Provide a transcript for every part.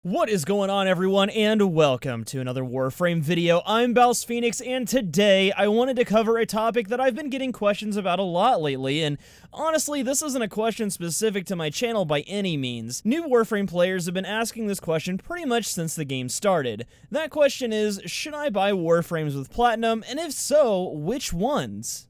What is going on, everyone, and welcome to another Warframe video. I'm BouseFeenux, and today I wanted to cover a topic that I've been getting questions about a lot lately, and honestly, this isn't a question specific to my channel by any means. New Warframe players have been asking this question pretty much since the game started. That question is, should I buy Warframes with Platinum, and if so, which ones?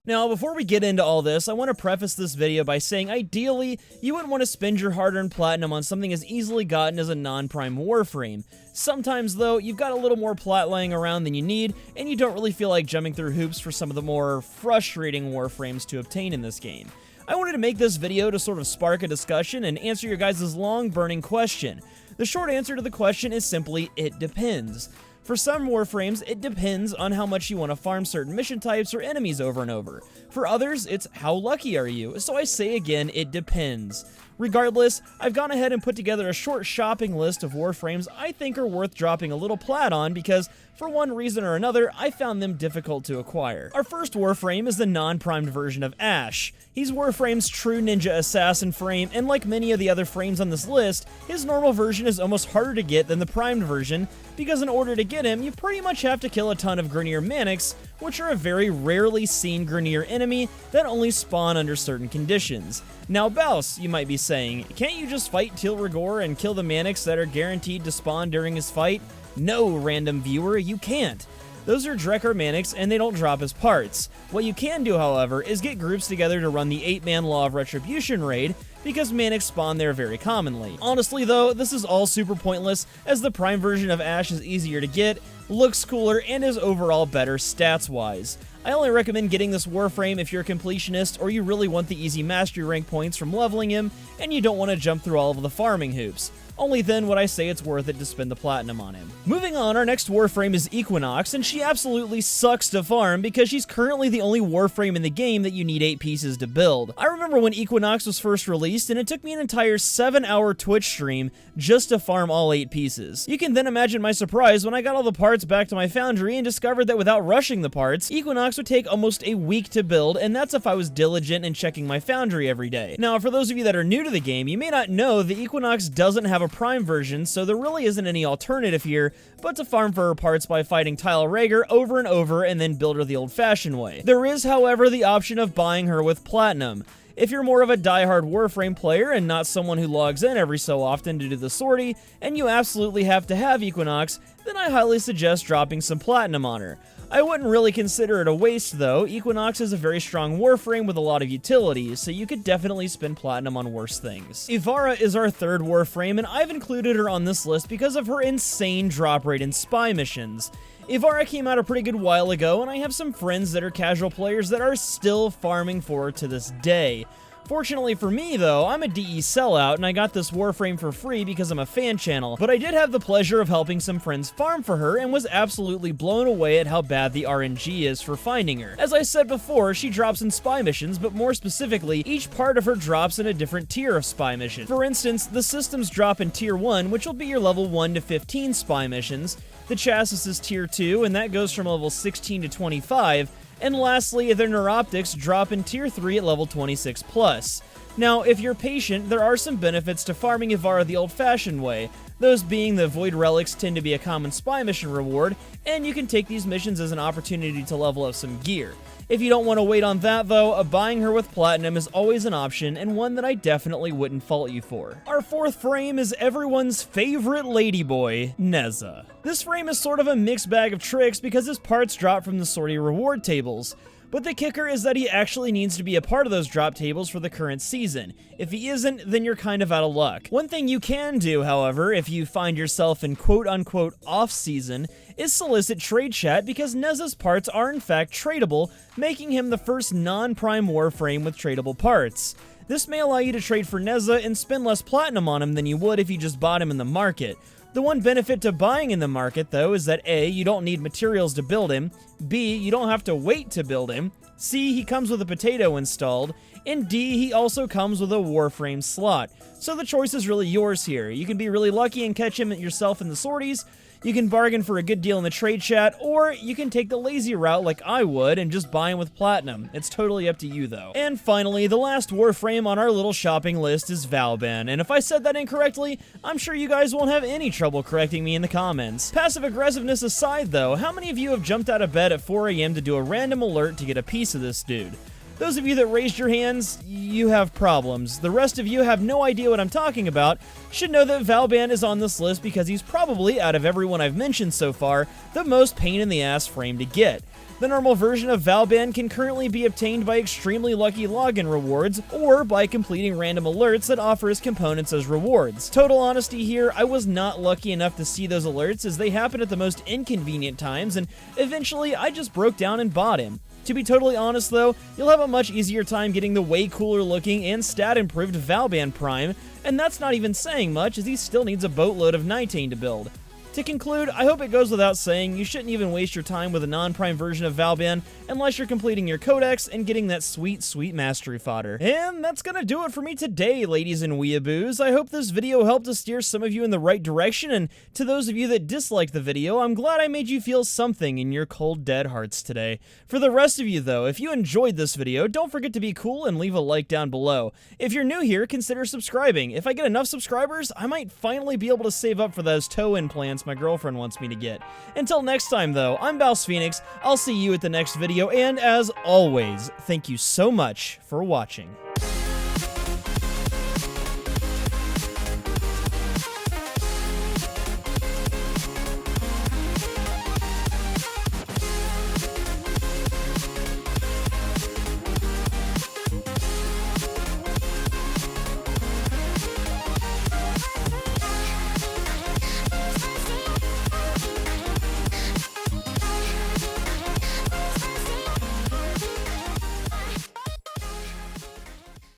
Now, before we get into all this, I want to preface this video by saying ideally, you wouldn't want to spend your hard-earned platinum on something as easily gotten as a non-prime Warframe. Sometimes, though, you've got a little more plat lying around than you need, and you don't really feel like jumping through hoops for some of the more frustrating Warframes to obtain in this game. I wanted to make this video to sort of spark a discussion and answer your guys' long-burning question. The short answer to the question is simply, it depends. For some Warframes, it depends on how much you want to farm certain mission types or enemies over and over. For others, it's how lucky are you, so I say again, it depends. Regardless, I've gone ahead and put together a short shopping list of Warframes I think are worth dropping a little plat on because, for one reason or another, I found them difficult to acquire. Our first Warframe is the non-primed version of Ashe. He's Warframe's true ninja assassin frame, and like many of the other frames on this list, his normal version is almost harder to get than the primed version, because in order to get him, you pretty much have to kill a ton of Grineer Manics, which are a very rarely seen Grineer enemy that only spawn under certain conditions. Now, Bouse, you might be saying, can't you just fight Teal Rigor and kill the Manics that are guaranteed to spawn during his fight? No, random viewer, you can't. Those are Drekar Manics, and they don't drop as parts. What you can do, however, is get groups together to run the 8-man Law of Retribution raid, because Manics spawn there very commonly. Honestly though, this is all super pointless, as the prime version of Ashe is easier to get, looks cooler, and is overall better stats-wise. I only recommend getting this Warframe if you're a completionist or you really want the easy mastery rank points from leveling him, and you don't want to jump through all of the farming hoops. Only then would I say it's worth it to spend the platinum on him. Moving on, our next Warframe is Equinox, and she absolutely sucks to farm because she's currently the only Warframe in the game that you need 8 pieces to build. I remember when Equinox was first released, and it took me an entire 7-hour Twitch stream just to farm all 8 pieces. You can then imagine my surprise when I got all the parts back to my foundry and discovered that without rushing the parts, Equinox would take almost a week to build, and that's if I was diligent in checking my foundry every day. Now, for those of you that are new to the game, you may not know the Equinox doesn't have a prime version, so there really isn't any alternative here but to farm for her parts by fighting Tile Rhaegar over and over and then build her the old-fashioned way. There is, however, the option of buying her with platinum. If you're more of a die-hard Warframe player and not someone who logs in every so often to do the sortie, and you absolutely have to have Equinox, then I highly suggest dropping some platinum on her. I wouldn't really consider it a waste though. Equinox is a very strong Warframe with a lot of utility, so you could definitely spend platinum on worse things. Evaro is our third Warframe, and I've included her on this list because of her insane drop rate in spy missions. Evaro came out a pretty good while ago, and I have some friends that are casual players that are still farming for her to this day. Fortunately for me, though, I'm a DE sellout, and I got this Warframe for free because I'm a fan channel, but I did have the pleasure of helping some friends farm for her and was absolutely blown away at how bad the RNG is for finding her. As I said before, she drops in spy missions, but more specifically, each part of her drops in a different tier of spy mission. For instance, the systems drop in Tier 1, which will be your level 1 to 15 spy missions. The chassis is Tier 2, and that goes from level 16 to 25, and lastly, their neuroptics drop in Tier 3 at level 26+. Now, if you're patient, there are some benefits to farming Evaro the old-fashioned way, those being the Void Relics tend to be a common spy mission reward, and you can take these missions as an opportunity to level up some gear. If you don't want to wait on that though, buying her with platinum is always an option, and one that I definitely wouldn't fault you for. Our fourth frame is everyone's favorite ladyboy, Nezha. This frame is sort of a mixed bag of tricks because his parts drop from the sortie reward tables. But the kicker is that he actually needs to be a part of those drop tables for the current season. If he isn't, then you're kind of out of luck. One thing you can do, however, if you find yourself in quote-unquote off-season, is solicit trade chat because Nezha's parts are in fact tradable, making him the first non-prime Warframe with tradable parts. This may allow you to trade for Nezha and spend less platinum on him than you would if you just bought him in the market. The one benefit to buying in the market, though, is that A, you don't need materials to build him, B, you don't have to wait to build him, C, he comes with a potato installed, and D, he also comes with a Warframe slot. So the choice is really yours here. You can be really lucky and catch him yourself in the sorties, you can bargain for a good deal in the trade chat, or you can take the lazy route like I would and just buy them with platinum. It's totally up to you though. And finally, the last Warframe on our little shopping list is Valban, and if I said that incorrectly, I'm sure you guys won't have any trouble correcting me in the comments. Passive aggressiveness aside though, how many of you have jumped out of bed at 4 AM to do a random alert to get a piece of this dude? Those of you that raised your hands, you have problems. The rest of you have no idea what I'm talking about, should know that Valban is on this list because he's probably, out of everyone I've mentioned so far, the most pain in the ass frame to get. The normal version of Valban can currently be obtained by extremely lucky login rewards, or by completing random alerts that offer his components as rewards. Total honesty here, I was not lucky enough to see those alerts as they happened at the most inconvenient times, and eventually I just broke down and bought him. To be totally honest though, you'll have a much easier time getting the way cooler looking and stat improved Valban Prime, and that's not even saying much as he still needs a boatload of Nitane to build. To conclude, I hope it goes without saying, you shouldn't even waste your time with a non-prime version of Valban unless you're completing your codex and getting that sweet, sweet mastery fodder. And that's gonna do it for me today, ladies and weeaboos. I hope this video helped to steer some of you in the right direction, and to those of you that disliked the video, I'm glad I made you feel something in your cold, dead hearts today. For the rest of you though, if you enjoyed this video, don't forget to be cool and leave a like down below. If you're new here, consider subscribing. If I get enough subscribers, I might finally be able to save up for those toe implants my girlfriend wants me to get. Until next time though, I'm BouseFeenux, I'll see you at the next video, and as always, thank you so much for watching.